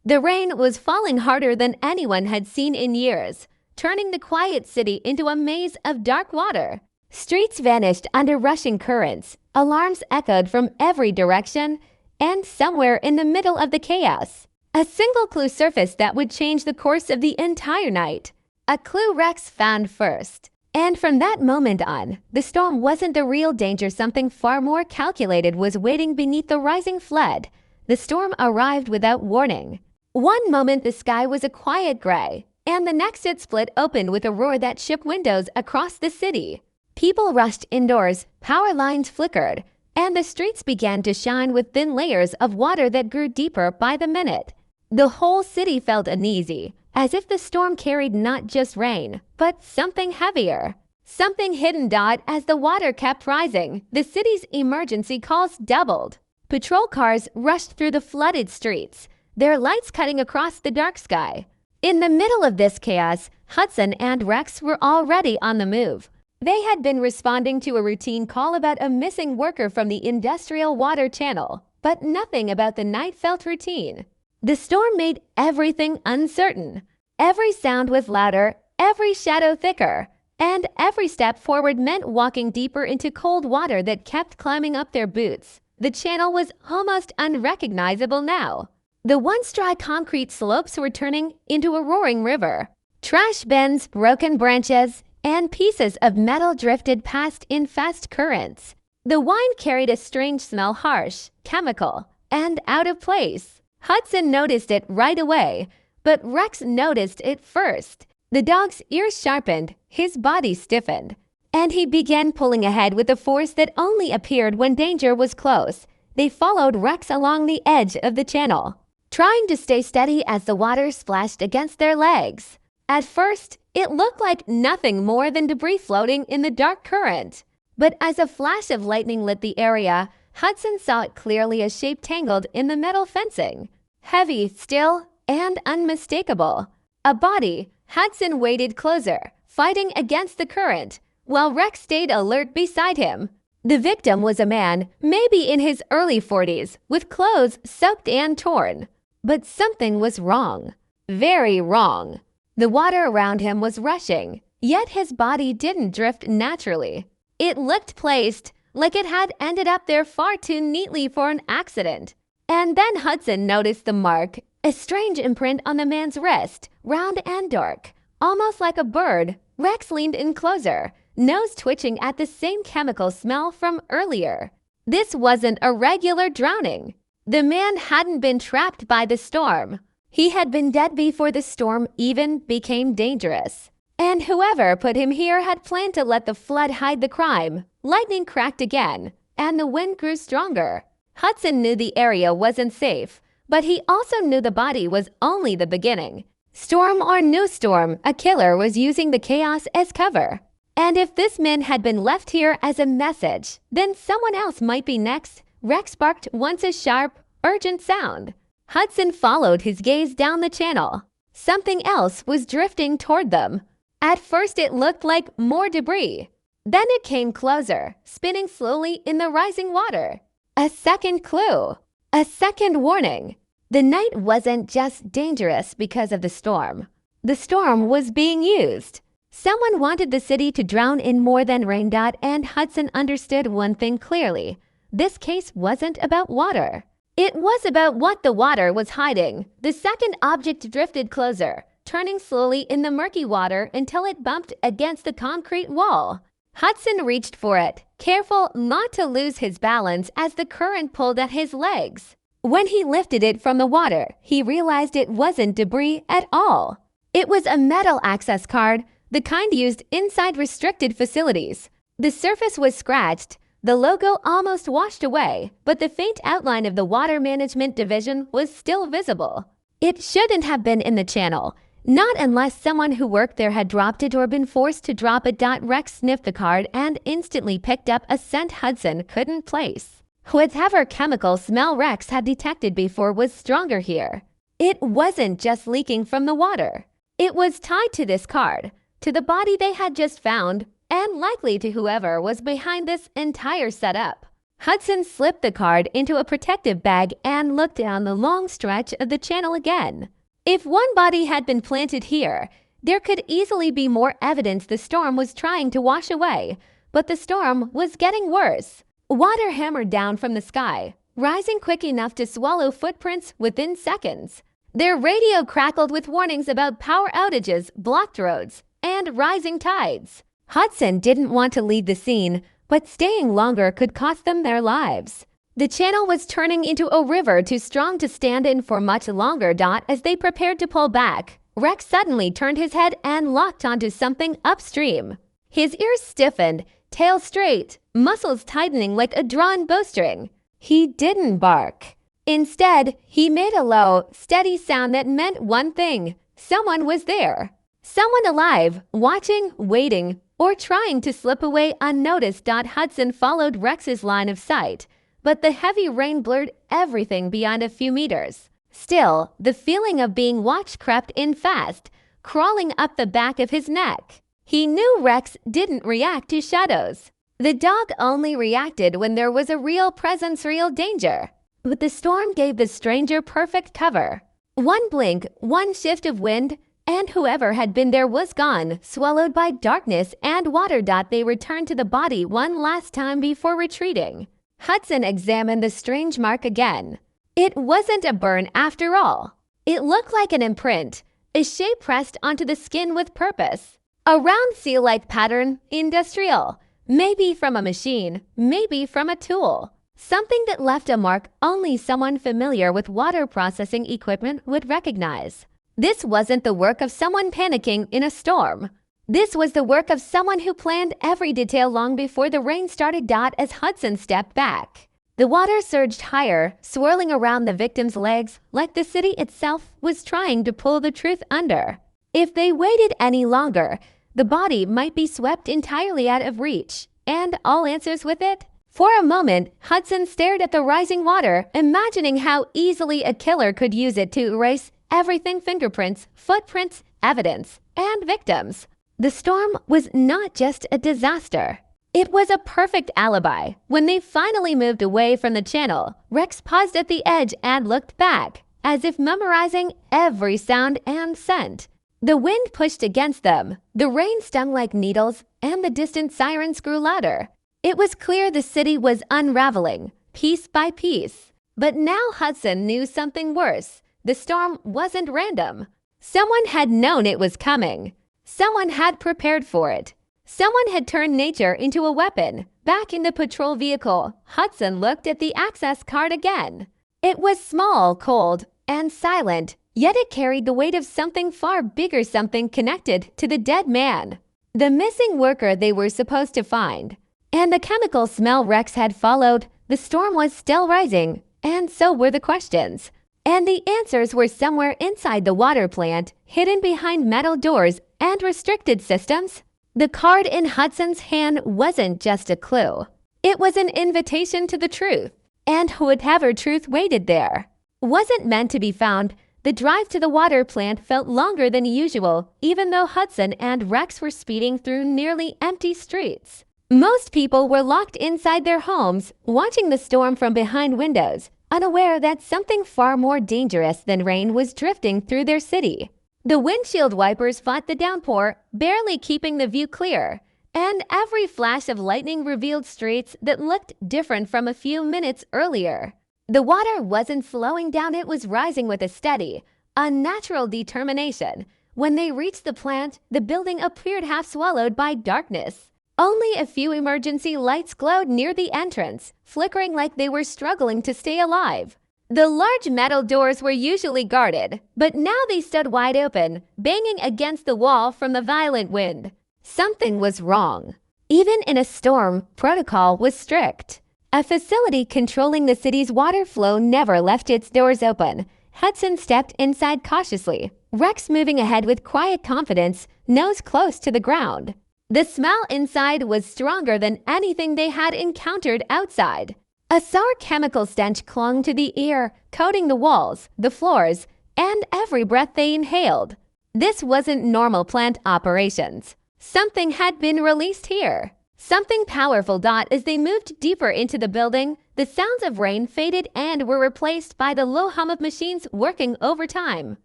The rain was falling harder than anyone had seen in years, turning the quiet city into a maze of dark water. Streets vanished under rushing currents, alarms echoed from every direction, and somewhere in the middle of the chaos, a single clue surfaced that would change the course of the entire night. A clue Rex found first. And from that moment on, the storm wasn't the real danger. Something far more calculated was waiting beneath the rising flood. The storm arrived without warning. One moment the sky was a quiet gray, and the next it split open with a roar that shook windows across the city. People rushed indoors, power lines flickered, and the streets began to shine with thin layers of water that grew deeper by the minute. The whole city felt uneasy, as if the storm carried not just rain, but something heavier. Something hidden. As the water kept rising, the city's emergency calls doubled. Patrol cars rushed through the flooded streets, their lights cutting across the dark sky. In the middle of this chaos, Hudson and Rex were already on the move. They had been responding to a routine call about a missing worker from the industrial water channel, but nothing about the night felt routine. The storm made everything uncertain. Every sound was louder, every shadow thicker, and every step forward meant walking deeper into cold water that kept climbing up their boots. The channel was almost unrecognizable now. The once dry concrete slopes were turning into a roaring river. Trash bins, broken branches, and pieces of metal drifted past in fast currents. The wine carried a strange smell, harsh, chemical, and out of place. Hudson noticed it right away, but Rex noticed it first. The dog's ears sharpened, his body stiffened, and he began pulling ahead with a force that only appeared when danger was close. They followed Rex along the edge of the channel, trying to stay steady as the water splashed against their legs. At first, it looked like nothing more than debris floating in the dark current. But as a flash of lightning lit the area, Hudson saw it clearly, a shape tangled in the metal fencing. Heavy, still, and unmistakable. A body. Hudson waded closer, fighting against the current, while Rex stayed alert beside him. The victim was a man, maybe in his early 40s, with clothes soaked and torn. But something was wrong. Very wrong. The water around him was rushing, yet his body didn't drift naturally. It looked placed, like it had ended up there far too neatly for an accident. And then Hudson noticed the mark, a strange imprint on the man's wrist, round and dark, almost like a bird. Rex leaned in closer, nose twitching at the same chemical smell from earlier. This wasn't a regular drowning. The man hadn't been trapped by the storm. He had been dead before the storm even became dangerous. And whoever put him here had planned to let the flood hide the crime. Lightning cracked again, and the wind grew stronger. Hudson knew the area wasn't safe, but he also knew the body was only the beginning. Storm or no storm, a killer was using the chaos as cover. And if this man had been left here as a message, then someone else might be next. Rex barked once, a sharp, urgent sound. Hudson followed his gaze down the channel. Something else was drifting toward them. At first it looked like more debris. Then it came closer, spinning slowly in the rising water. A second clue. A second warning. The night wasn't just dangerous because of the storm. The storm was being used. Someone wanted the city to drown in more than rain. And Hudson understood one thing clearly. This case wasn't about water. It was about what the water was hiding. The second object drifted closer, turning slowly in the murky water until it bumped against the concrete wall. Hudson reached for it, careful not to lose his balance as the current pulled at his legs. When he lifted it from the water, he realized it wasn't debris at all. It was a metal access card, the kind used inside restricted facilities. The surface was scratched, the logo almost washed away, but the faint outline of the Water Management Division was still visible. It shouldn't have been in the channel. Not unless someone who worked there had dropped it or been forced to drop it. Rex sniffed the card and instantly picked up a scent Hudson couldn't place. Whatever chemical smell Rex had detected before was stronger here. It wasn't just leaking from the water. It was tied to this card, to the body they had just found, and likely to whoever was behind this entire setup. Hudson slipped the card into a protective bag and looked down the long stretch of the channel again. If one body had been planted here, there could easily be more evidence the storm was trying to wash away, but the storm was getting worse. Water hammered down from the sky, rising quick enough to swallow footprints within seconds. Their radio crackled with warnings about power outages, blocked roads, and rising tides. Hudson didn't want to leave the scene, but staying longer could cost them their lives. The channel was turning into a river too strong to stand in for much longer. As they prepared to pull back, Rex suddenly turned his head and locked onto something upstream. His ears stiffened, tail straight, muscles tightening like a drawn bowstring. He didn't bark. Instead, he made a low, steady sound that meant one thing: someone was there. Someone alive, watching, waiting, or trying to slip away unnoticed. Hudson followed Rex's line of sight, but the heavy rain blurred everything beyond a few meters. Still, the feeling of being watched crept in fast, crawling up the back of his neck. He knew Rex didn't react to shadows. The dog only reacted when there was a real presence, real danger. But the storm gave the stranger perfect cover. One blink, one shift of wind, and whoever had been there was gone, swallowed by darkness and water. They returned to the body one last time before retreating. Hudson examined the strange mark again. It wasn't a burn after all. It looked like an imprint, a shape pressed onto the skin with purpose. A round seal-like pattern, industrial, maybe from a machine, maybe from a tool. Something that left a mark only someone familiar with water processing equipment would recognize. This wasn't the work of someone panicking in a storm. This was the work of someone who planned every detail long before the rain started. As Hudson stepped back, the water surged higher, swirling around the victim's legs like the city itself was trying to pull the truth under. If they waited any longer, the body might be swept entirely out of reach, and all answers with it. For a moment, Hudson stared at the rising water, imagining how easily a killer could use it to erase everything: fingerprints, footprints, evidence, and victims. The storm was not just a disaster. It was a perfect alibi. When they finally moved away from the channel, Rex paused at the edge and looked back, as if memorizing every sound and scent. The wind pushed against them, the rain stung like needles, and the distant sirens grew louder. It was clear the city was unraveling, piece by piece. But now Hudson knew something worse. The storm wasn't random. Someone had known it was coming. Someone had prepared for it. Someone had turned nature into a weapon. Back in the patrol vehicle, Hudson looked at the access card again. It was small, cold, and silent, yet it carried the weight of something far bigger, something connected to the dead man. The missing worker they were supposed to find. And the chemical smell Rex had followed. The storm was still rising, and so were the questions. And the answers were somewhere inside the water plant, hidden behind metal doors and restricted systems. The card in Hudson's hand wasn't just a clue. It was an invitation to the truth, and whatever truth waited there wasn't meant to be found. The drive to the water plant felt longer than usual, even though Hudson and Rex were speeding through nearly empty streets. Most people were locked inside their homes, watching the storm from behind windows, unaware that something far more dangerous than rain was drifting through their city. The windshield wipers fought the downpour, barely keeping the view clear, and every flash of lightning revealed streets that looked different from a few minutes earlier. The water wasn't slowing down, it was rising with a steady, unnatural determination. When they reached the plant, the building appeared half swallowed by darkness. Only a few emergency lights glowed near the entrance, flickering like they were struggling to stay alive. The large metal doors were usually guarded, but now they stood wide open, banging against the wall from the violent wind. Something was wrong. Even in a storm, protocol was strict. A facility controlling the city's water flow never left its doors open. Hudson stepped inside cautiously, Rex moving ahead with quiet confidence, nose close to the ground. The smell inside was stronger than anything they had encountered outside. A sour chemical stench clung to the ear, coating the walls, the floors, and every breath they inhaled. This wasn't normal plant operations. Something had been released here. Something powerful. As they moved deeper into the building, the sounds of rain faded and were replaced by the low hum of machines working overtime.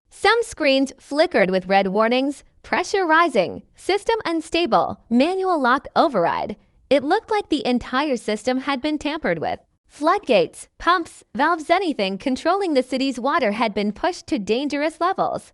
Some screens flickered with red warnings: pressure rising, system unstable, manual lock override. It looked like the entire system had been tampered with. Floodgates, pumps, valves, anything controlling the city's water had been pushed to dangerous levels.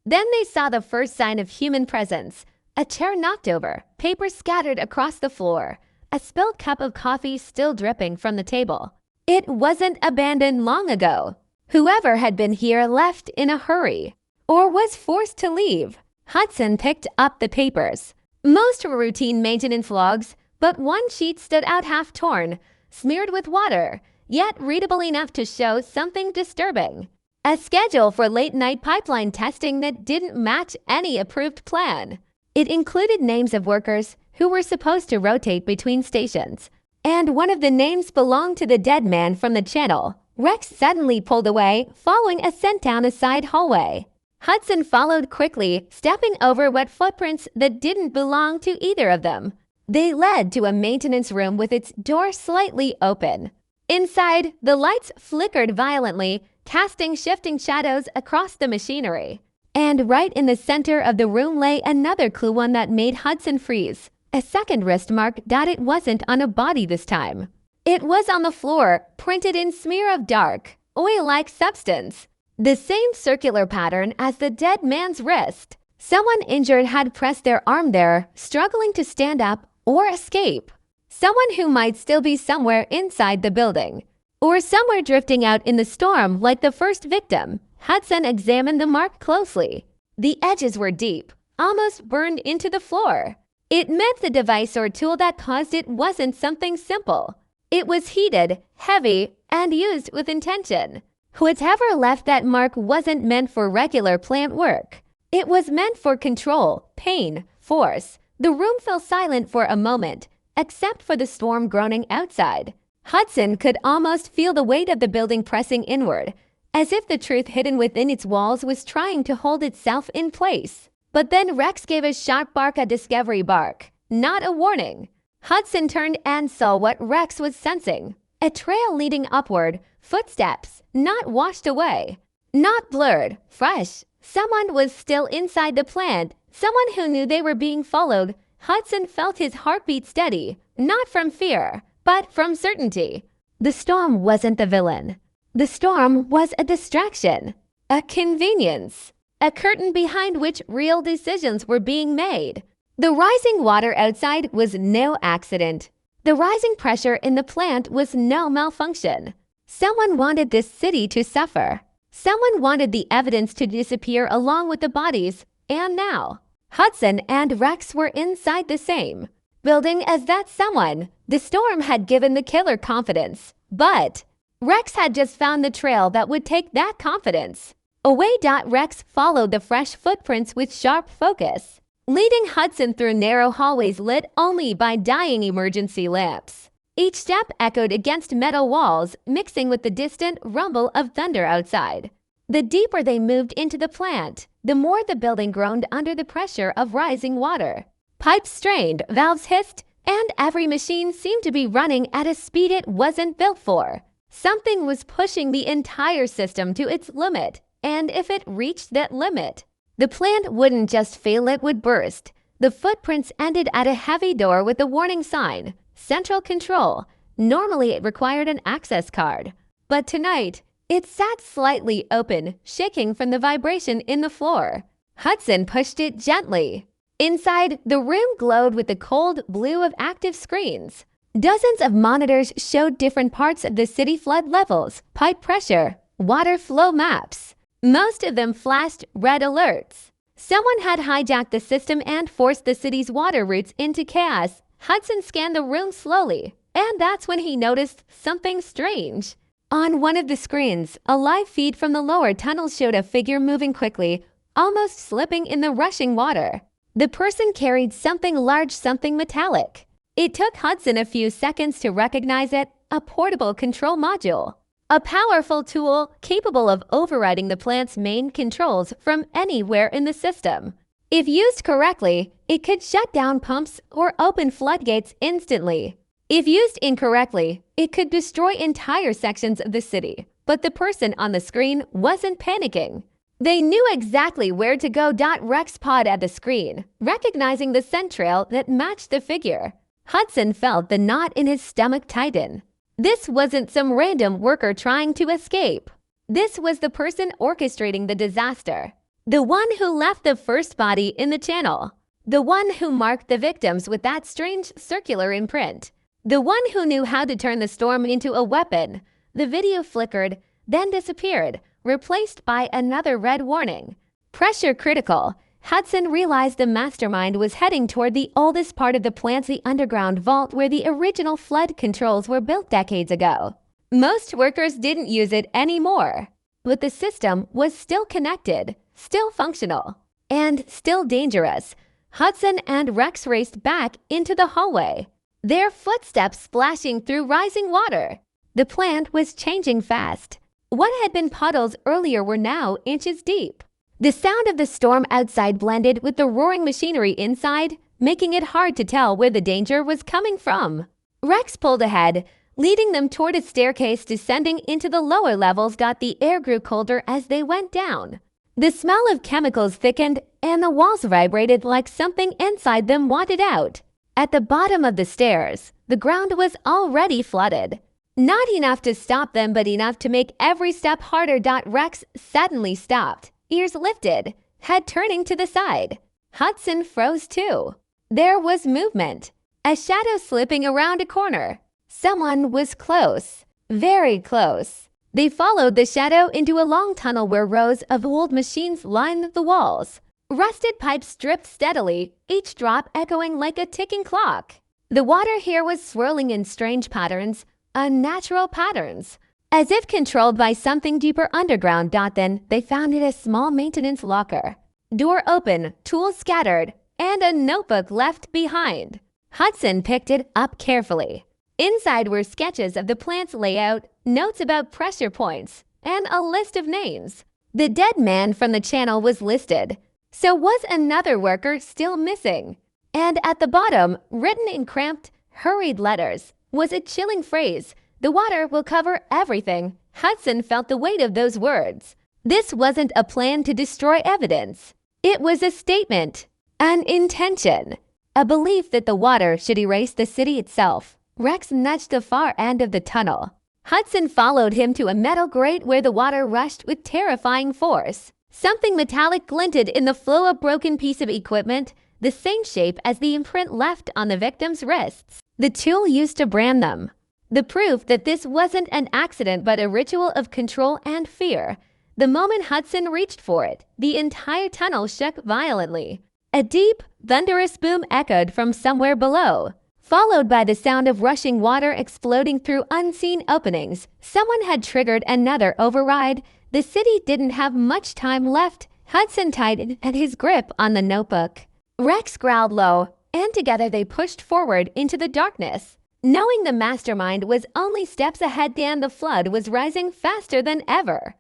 Then they saw the first sign of human presence. A chair knocked over, paper scattered across the floor, a spilled cup of coffee still dripping from the table. It wasn't abandoned long ago. Whoever had been here left in a hurry, or was forced to leave. Hudson picked up the papers. Most were routine maintenance logs, but one sheet stood out half-torn, smeared with water, yet readable enough to show something disturbing. A schedule for late-night pipeline testing that didn't match any approved plan. It included names of workers who were supposed to rotate between stations, and one of the names belonged to the dead man from the channel. Rex suddenly pulled away, following a scent down a side hallway. Hudson followed quickly, stepping over wet footprints that didn't belong to either of them. They led to a maintenance room with its door slightly open. Inside, the lights flickered violently, casting shifting shadows across the machinery. And right in the center of the room lay another clue, one that made Hudson freeze. A second wrist mark. It wasn't on a body this time. It was on the floor, printed in smear of dark, oil-like substance. The same circular pattern as the dead man's wrist. Someone injured had pressed their arm there, struggling to stand up or escape. Someone who might still be somewhere inside the building, or somewhere drifting out in the storm like the first victim. Hudson examined the mark closely. The edges were deep, almost burned into the floor. It meant the device or tool that caused it wasn't something simple. It was heated, heavy, and used with intention. Whatever left that mark wasn't meant for regular plant work. It was meant for control, pain, force. The room fell silent for a moment, except for the storm groaning outside. Hudson could almost feel the weight of the building pressing inward, as if the truth hidden within its walls was trying to hold itself in place. But then Rex gave a sharp bark, a discovery bark, not a warning. Hudson turned and saw what Rex was sensing. A trail leading upward, footsteps, not washed away, not blurred, fresh. Someone was still inside the plant, someone who knew they were being followed. Hudson felt his heartbeat steady, not from fear, but from certainty. The storm wasn't the villain. The storm was a distraction, a convenience, a curtain behind which real decisions were being made. The rising water outside was no accident. The rising pressure in the plant was no malfunction. Someone wanted this city to suffer. Someone wanted the evidence to disappear along with the bodies, and now Hudson and Rex were inside the same building as that someone. The storm had given the killer confidence, but Rex had just found the trail that would take that confidence away. Rex followed the fresh footprints with sharp focus, leading Hudson through narrow hallways lit only by dying emergency lamps. Each step echoed against metal walls, mixing with the distant rumble of thunder outside. The deeper they moved into the plant, the more the building groaned under the pressure of rising water. Pipes strained, valves hissed, and every machine seemed to be running at a speed it wasn't built for. Something was pushing the entire system to its limit, and if it reached that limit, the plant wouldn't just fail, it would burst. The footprints ended at a heavy door with a warning sign, Central Control. Normally it required an access card, but tonight it sat slightly open, shaking from the vibration in the floor. Hudson pushed it gently. Inside, the room glowed with the cold blue of active screens. Dozens of monitors showed different parts of the city: flood levels, pipe pressure, water flow maps. Most of them flashed red alerts. Someone had hijacked the system and forced the city's water routes into chaos. Hudson scanned the room slowly, and that's when he noticed something strange. On one of the screens, a live feed from the lower tunnel showed a figure moving quickly, almost slipping in the rushing water. The person carried something large, something metallic. It took Hudson a few seconds to recognize it: a portable control module. A powerful tool capable of overriding the plant's main controls from anywhere in the system. If used correctly, it could shut down pumps or open floodgates instantly. If used incorrectly, it could destroy entire sections of the city. But the person on the screen wasn't panicking. They knew exactly where to go. Rex pawed at the screen, recognizing the scent trail that matched the figure. Hudson felt the knot in his stomach tighten. This wasn't some random worker trying to escape. This was the person orchestrating the disaster. The one who left the first body in the channel. The one who marked the victims with that strange circular imprint. The one who knew how to turn the storm into a weapon. The video flickered, then disappeared, replaced by another red warning. Pressure critical. Hudson realized the mastermind was heading toward the oldest part of the plant's underground vault where the original flood controls were built decades ago. Most workers didn't use it anymore, but the system was still connected, still functional, and still dangerous. Hudson and Rex raced back into the hallway, their footsteps splashing through rising water. The plant was changing fast. What had been puddles earlier were now inches deep. The sound of the storm outside blended with the roaring machinery inside, making it hard to tell where the danger was coming from. Rex pulled ahead, leading them toward a staircase descending into the lower levels. The air grew colder as they went down. The smell of chemicals thickened, and the walls vibrated like something inside them wanted out. At the bottom of the stairs, the ground was already flooded. Not enough to stop them, but enough to make every step harder. Rex suddenly stopped, ears lifted, head turning to the side. Hudson froze too. There was movement, a shadow slipping around a corner. Someone was close, very close. They followed the shadow into a long tunnel where rows of old machines lined the walls. Rusted pipes dripped steadily, each drop echoing like a ticking clock. The water here was swirling in strange patterns, unnatural patterns, as if controlled by something deeper underground. Then they found it a small maintenance locker. Door open, tools scattered, and a notebook left behind. Hudson picked it up carefully. Inside were sketches of the plant's layout, notes about pressure points, and a list of names. The dead man from the channel was listed. So was another worker still missing? And at the bottom, written in cramped, hurried letters, was a chilling phrase: "The water will cover everything." Hudson felt the weight of those words. This wasn't a plan to destroy evidence. It was a statement, an intention, a belief that the water should erase the city itself. Rex nudged the far end of the tunnel. Hudson followed him to a metal grate where the water rushed with terrifying force. Something metallic glinted in the flow. A broken piece of equipment, the same shape as the imprint left on the victim's wrists. The tool used to brand them. The proof that this wasn't an accident but a ritual of control and fear. The moment Hudson reached for it, the entire tunnel shook violently. A deep, thunderous boom echoed from somewhere below, followed by the sound of rushing water exploding through unseen openings. Someone had triggered another override. The city didn't have much time left. Hudson tightened at his grip on the notebook. Rex growled low, and together they pushed forward into the darkness. Knowing the mastermind was only steps ahead, the flood was rising faster than ever.